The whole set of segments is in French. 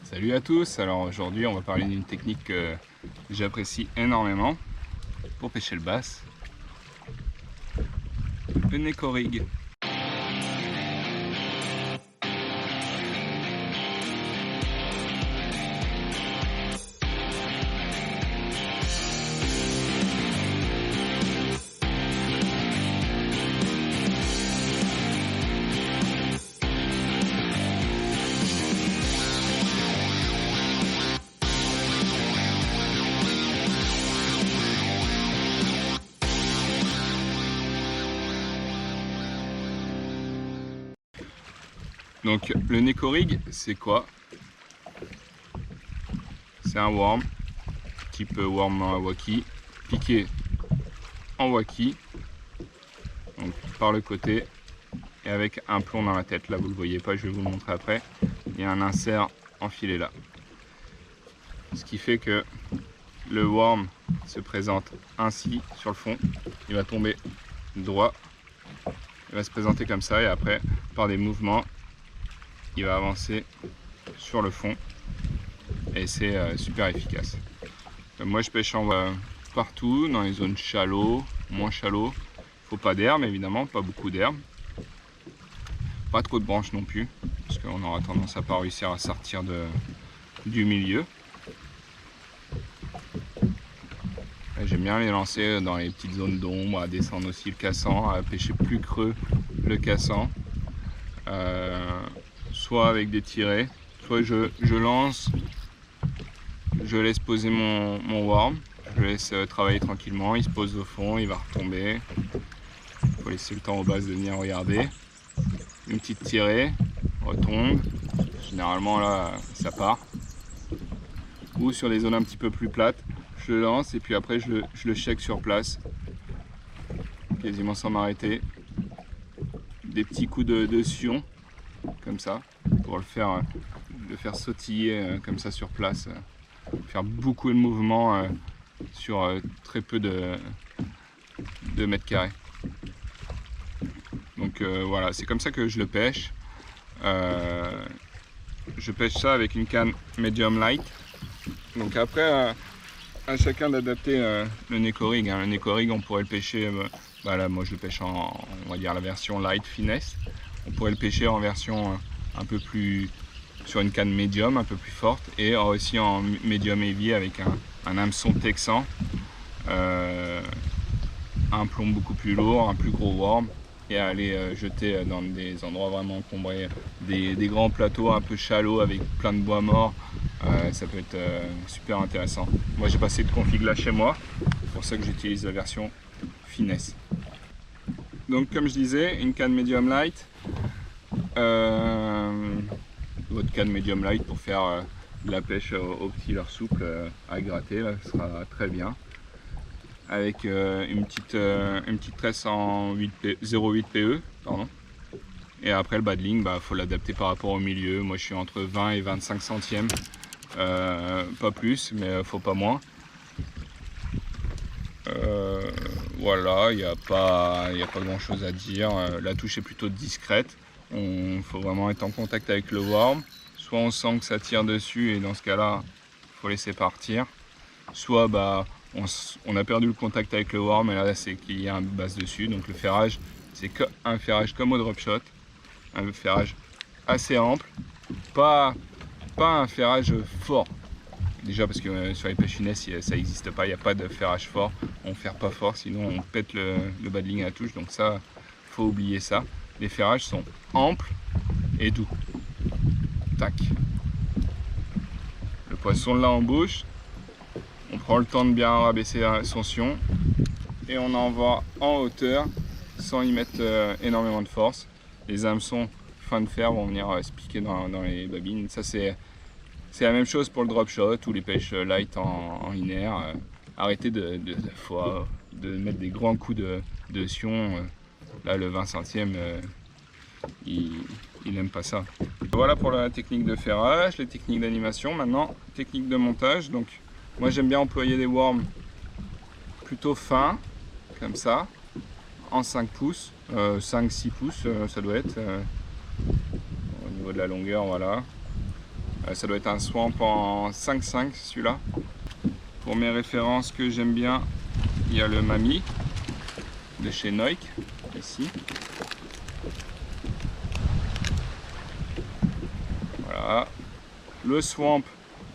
Salut à tous, alors aujourd'hui on va parler d'une technique que j'apprécie énormément pour pêcher le bass, le Neko Rig. Donc le Neko Rig, c'est quoi? C'est un worm, type worm waki, piqué en waki, donc par le côté, et avec un plomb dans la tête. Là vous le voyez pas, je vais vous le montrer après. Il y a un insert enfilé là. Ce qui fait que le worm se présente ainsi sur le fond. Il va tomber droit, il va se présenter comme ça, et après par des mouvements il va avancer sur le fond, et c'est super efficace. Moi je pêche partout, dans les zones shallow, moins shallow. Faut pas d'herbe évidemment, pas beaucoup d'herbe, pas trop de branches non plus, parce qu'on aura tendance à pas réussir à sortir du milieu. J'aime bien les lancer dans les petites zones d'ombre, à descendre aussi le cassant, à pêcher plus creux le cassant, soit avec des tirets, soit je lance, je laisse poser mon worm, je le laisse travailler tranquillement, il se pose au fond, il va retomber, il faut laisser le temps au bass de venir regarder, une petite tirée, retombe, généralement là ça part, ou sur des zones un petit peu plus plates, je le lance et puis après je le check sur place, quasiment sans m'arrêter, des petits coups de sion, comme ça, pour le faire sautiller comme ça sur place, faire beaucoup de mouvements sur très peu de mètres carrés. Donc voilà, c'est comme ça que je le pêche. Je pêche ça avec une canne medium light. Donc après, à chacun d'adapter le Neko Rig. Le Neko Rig, on pourrait le pêcher, là moi je le pêche en, on va dire, la version light finesse. On pourrait le pêcher en version un peu plus, sur une canne médium, un peu plus forte, et aussi en médium heavy avec un hameçon texan, un plomb beaucoup plus lourd, un plus gros worm, et aller jeter dans des endroits vraiment encombrés, des grands plateaux un peu shallow avec plein de bois morts. Ça peut être super intéressant. Moi j'ai pas cette config là chez moi, c'est pour ça que j'utilise la version finesse. Donc comme je disais, une canne medium light, votre canne medium light pour faire de la pêche au petit leurre souple à gratter, là, ce sera très bien. Avec une petite tresse en 0,8 PE, pardon. Et après le baddling, faut l'adapter par rapport au milieu. Moi je suis entre 20 et 25 centièmes, pas plus, mais faut pas moins. Voilà, il n'y a pas grand chose à dire. La touche est plutôt discrète. Il faut vraiment être en contact avec le worm. Soit on sent que ça tire dessus et dans ce cas là il faut laisser partir, soit on a perdu le contact avec le worm et là c'est qu'il y a un bass dessus. Donc le ferrage, c'est un ferrage comme au drop shot, un ferrage assez ample, pas un ferrage fort. Déjà parce que sur les pêches finesse ça n'existe pas, il n'y a pas de ferrage fort, on ne ferre pas fort sinon on pète le baddling à la touche, donc ça faut oublier ça. Les ferrages sont amples et doux. Tac. Le poisson là en bouche, on prend le temps de bien rabaisser son sion et on envoie en hauteur sans y mettre énormément de force. Les hameçons fin de fer vont venir se piquer dans les babines. Ça c'est la même chose pour le drop shot ou les pêches light en linéaire. Arrêtez de mettre des grands coups de sion. Là le 20 centième, il n'aime pas ça. Voilà pour la technique de ferrage, les techniques d'animation. Maintenant, technique de montage. Donc moi j'aime bien employer des worms plutôt fins, comme ça, en 5 pouces, 5-6 pouces ça doit être, au niveau de la longueur, voilà. Ça doit être un swamp en 5,5 celui-là. Pour mes références que j'aime bien, il y a le Mami de chez Noik, ici. Voilà. Le Swamp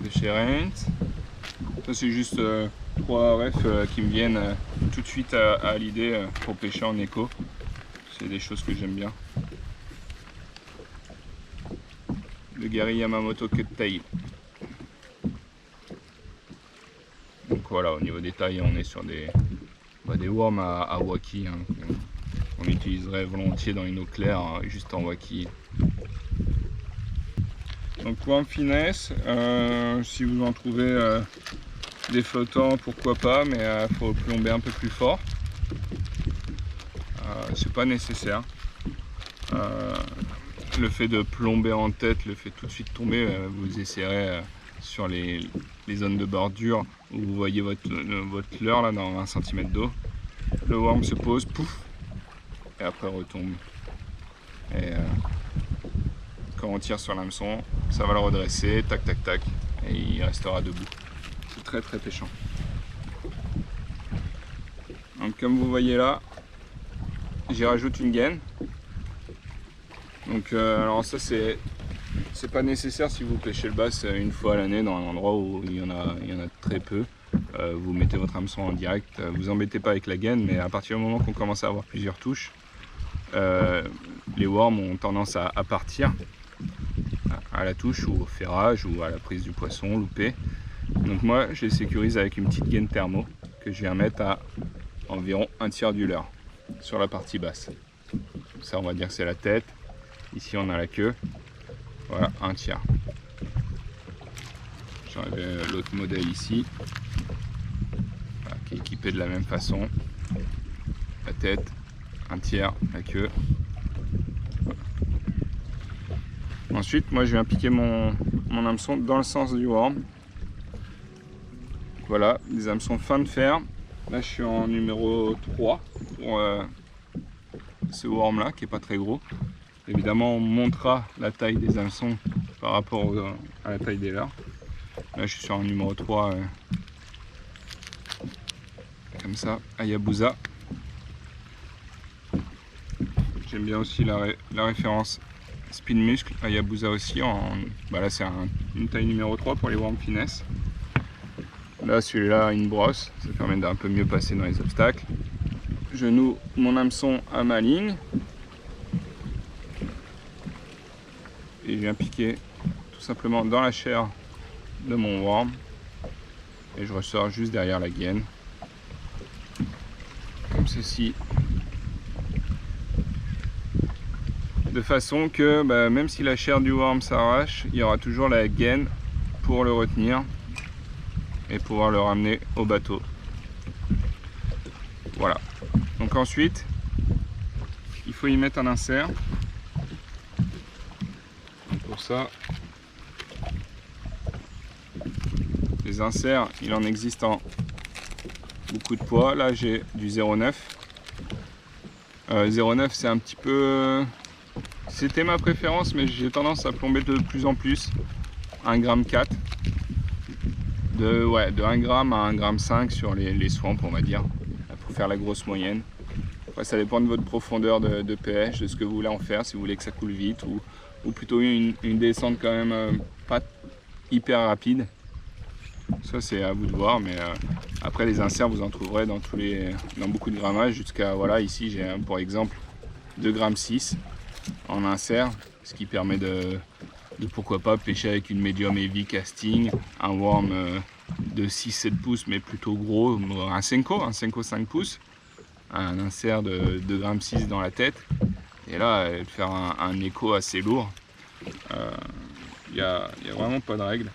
de chez Reint. Ça c'est juste 3 refs qui me viennent tout de suite à l'idée pour pêcher en écho. C'est des choses que j'aime bien. Le Gary Yamamoto Cut Tail. Donc voilà, au niveau des tailles, on est sur des worms à waki, hein, qu'on utiliserait volontiers dans une eau claire, hein, juste en waki. Donc worm finesse, si vous en trouvez des flottants, pourquoi pas, mais il faut plomber un peu plus fort. C'est pas nécessaire. Le fait de plomber en tête, le fait tout de suite tomber, vous essayerez sur les zones de bordure où vous voyez votre leurre là dans 20 cm d'eau. Le worm se pose, pouf, et après retombe. Et quand on tire sur l'hameçon, ça va le redresser, tac tac tac, et il restera debout. C'est très très pêchant. Donc comme vous voyez là, j'y rajoute une gaine. Donc alors ça c'est pas nécessaire si vous pêchez le bass une fois à l'année dans un endroit où il y en a très peu. Vous mettez votre hameçon en direct, vous embêtez pas avec la gaine, mais à partir du moment qu'on commence à avoir plusieurs touches, les worms ont tendance à partir à la touche ou au ferrage ou à la prise du poisson loupé. Donc moi je les sécurise avec une petite gaine thermo que je viens mettre à environ 1/3 du leurre sur la partie basse. Ça on va dire que c'est la tête. Ici on a la queue, voilà, 1/3. J'enlève l'autre modèle ici, voilà, qui est équipé de la même façon. La tête, 1/3, la queue. Ensuite, moi je viens piquer mon hameçon dans le sens du worm. Voilà, des hameçons fin de fer. Là je suis en numéro 3 pour ce worm là qui est pas très gros. Évidemment, on montera la taille des hameçons par rapport à la taille des leurres. Là, je suis sur un numéro 3, comme ça, Hayabusa. J'aime bien aussi la référence Spin Muscle, Hayabusa aussi. Là, c'est une taille numéro 3 pour les worms finesse. Là, celui-là, une brosse, ça permet d'un peu mieux passer dans les obstacles. Je noue mon hameçon à ma ligne. Et je viens piquer tout simplement dans la chair de mon worm et je ressors juste derrière la gaine comme ceci, de façon que même si la chair du worm s'arrache, il y aura toujours la gaine pour le retenir et pouvoir le ramener au bateau. Voilà, donc ensuite il faut y mettre un insert. Pour ça, les inserts, il en existe en beaucoup de poids. Là j'ai du 0,9. 0,9 c'est un petit peu... C'était ma préférence, mais j'ai tendance à plomber de plus en plus 1,4 g. De 1 g à 1,5 g sur les swamps, on va dire, pour faire la grosse moyenne. Après ça dépend de votre profondeur de pêche, de ce que vous voulez en faire, si vous voulez que ça coule vite ou plutôt une descente quand même pas hyper rapide. Ça c'est à vous de voir, mais après les inserts vous en trouverez dans beaucoup de grammages jusqu'à, voilà, ici j'ai pour exemple 2,6 g en insert, ce qui permet de pourquoi pas pêcher avec une medium heavy casting, un worm de 6-7 pouces mais plutôt gros, un Senko 5 pouces, un insert de 2,6 g dans la tête. Et là, faire un écho assez lourd, il n'y a vraiment pas de règle.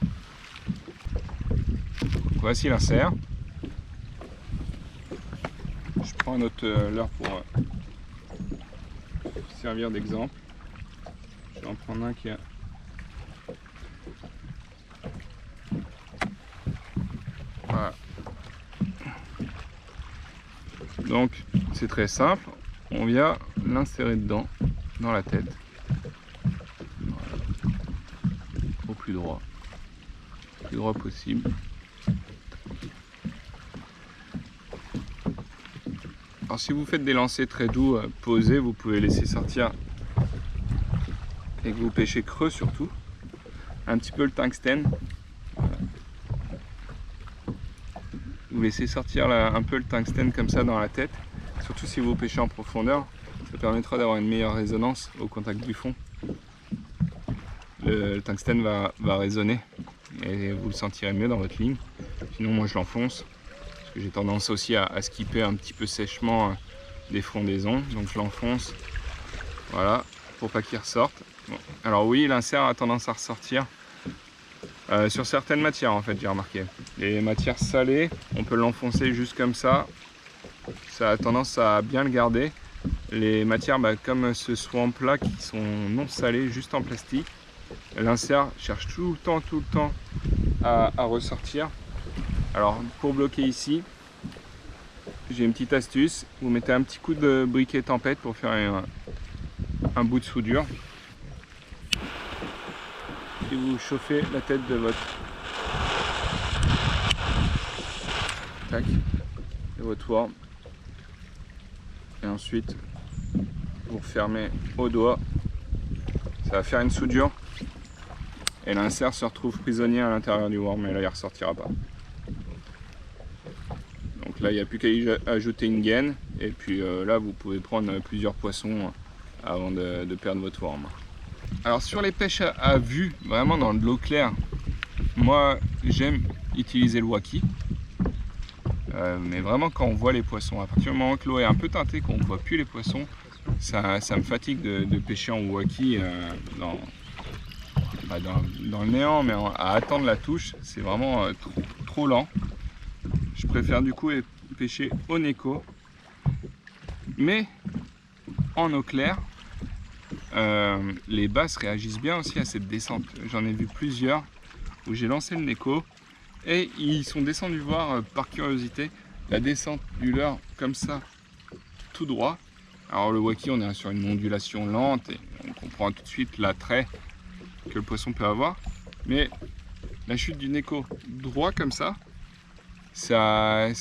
Voici l'insert. Je prends un autre leurre pour servir d'exemple. Je vais en prendre un qui a... Voilà. Donc, c'est très simple. On vient l'insérer dedans, dans la tête, voilà, au plus droit. plus droit possible. Alors si vous faites des lancers très doux, posés, vous pouvez laisser sortir, et que vous pêchez creux surtout, un petit peu le tungstène. Vous laissez sortir un peu le tungstène comme ça dans la tête, surtout si vous pêchez en profondeur, ça permettra d'avoir une meilleure résonance au contact du fond. Le tungstène va résonner et vous le sentirez mieux dans votre ligne. Sinon moi je l'enfonce, parce que j'ai tendance aussi à skipper un petit peu sèchement des frondaisons, donc je l'enfonce, voilà, pour pas qu'il ressorte. Bon. Alors oui, l'insert a tendance à ressortir sur certaines matières en fait, j'ai remarqué. Les matières salées, on peut l'enfoncer juste comme ça a tendance à bien le garder. Les matières comme ce swamp là qui sont non salées, juste en plastique, l'insert cherche tout le temps à ressortir. Alors pour bloquer ici, j'ai une petite astuce, vous mettez un petit coup de briquet tempête pour faire un bout de soudure. Et vous chauffez la tête de votre worm. Et ensuite, vous refermez au doigt. Ça va faire une soudure. Et l'insert se retrouve prisonnier à l'intérieur du worm. Et là, il ne ressortira pas. Donc là, il n'y a plus qu'à y ajouter une gaine. Et puis là, vous pouvez prendre plusieurs poissons avant de perdre votre worm. Alors sur les pêches à vue, vraiment dans de l'eau claire, moi j'aime utiliser le waki. Mais vraiment quand on voit les poissons, à partir du moment que l'eau est un peu teintée, qu'on ne voit plus les poissons, ça me fatigue de pêcher en waki dans le néant, mais à attendre la touche, c'est vraiment trop lent. Je préfère du coup pêcher au neko, mais en eau claire. Les basses réagissent bien aussi à cette descente. J'en ai vu plusieurs où j'ai lancé le neko et ils sont descendus voir par curiosité la descente du leurre comme ça, tout droit. Alors le waki, on est sur une ondulation lente et on comprend tout de suite l'attrait que le poisson peut avoir. Mais la chute du neko droit comme ça, c'est un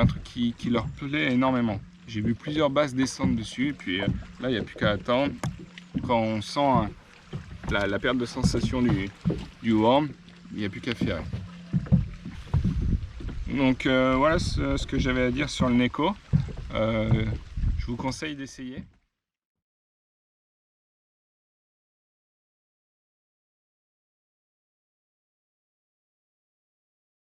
truc qui leur plaît énormément. J'ai vu plusieurs basses descendre dessus et puis là il n'y a plus qu'à attendre. Quand on sent la perte de sensation du worm, il n'y a plus qu'à faire. Donc voilà ce que j'avais à dire sur le neko. Je vous conseille d'essayer.